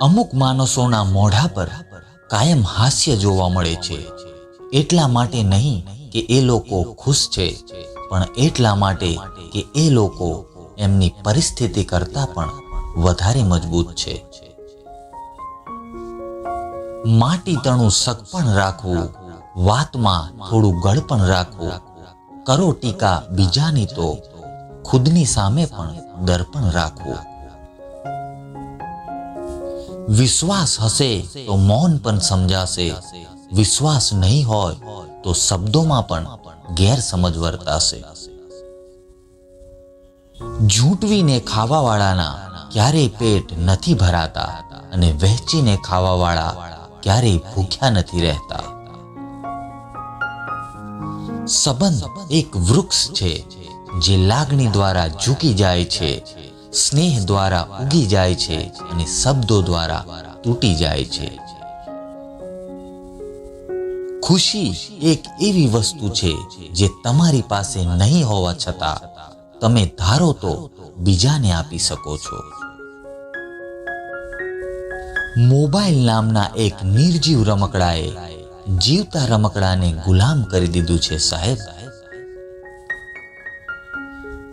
અમુક માણસોના મોઢા પર કાયમ હાસ્ય જોવા મળે છે, એટલા માટે નહીં કે એ લોકો ખુશ છે, પણ એટલા માટે કે એ લોકો એમની પરિસ્થિતિ કરતાં પણ વધારે મજબૂત છે. માટી તણું સગપણ રાખવું, વાતમાં થોડું ગળપણ રાખવું, કરો ટીકા બીજાની તો ખુદની સામે પણ દર્પણ રાખવું. વિશ્વાસ હશે તો મૌન પણ સમજાશે, વિશ્વાસ નહીં હોય તો શબ્દોમાં પણ ગેરસમજ વર્તાશે. ઝૂંટવીને ખાવાવાળાના ક્યારેય પેટ નથી ભરાતા અને વહેંચીને ખાવાવાળા ક્યારેય ભૂખ્યા નથી રહેતા. સંબંધ એક વૃક્ષ છે જે લાગણી દ્વારા ઝૂકી જાય છે, સ્નેહ દ્વારા ઉગી જાય છે અને શબ્દો દ્વારા તૂટી જાય છે. ખુશી એક એવી વસ્તુ છે જે તમારી પાસે નહીં હોવા છતાં તમે ધારો તો બીજાને આપી શકો છો. મોબાઈલ નામના એક નિર્જીવ રમકડાએ જીવતા રમકડાને ગુલામ કરી દીધું છે સાહેબ.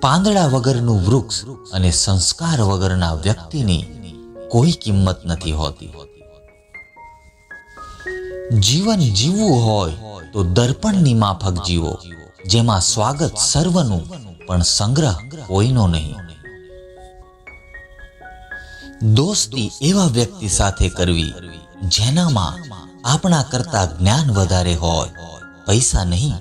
પાંદડા વગરનું વૃક્ષ અને સંસ્કાર વગરના વ્યક્તિની કોઈ કિંમત નથી હોતી. જીવન જીવવું હોય તો દર્પણની માફક જીવો, જેમાં સ્વાગત સર્વનું પણ સંગ્રહ કોઈનો નહીં. દોસ્તી એવા વ્યક્તિ સાથે કરવી જેનામાં આપણા કરતા જ્ઞાન વધારે હોય, પૈસા નહીં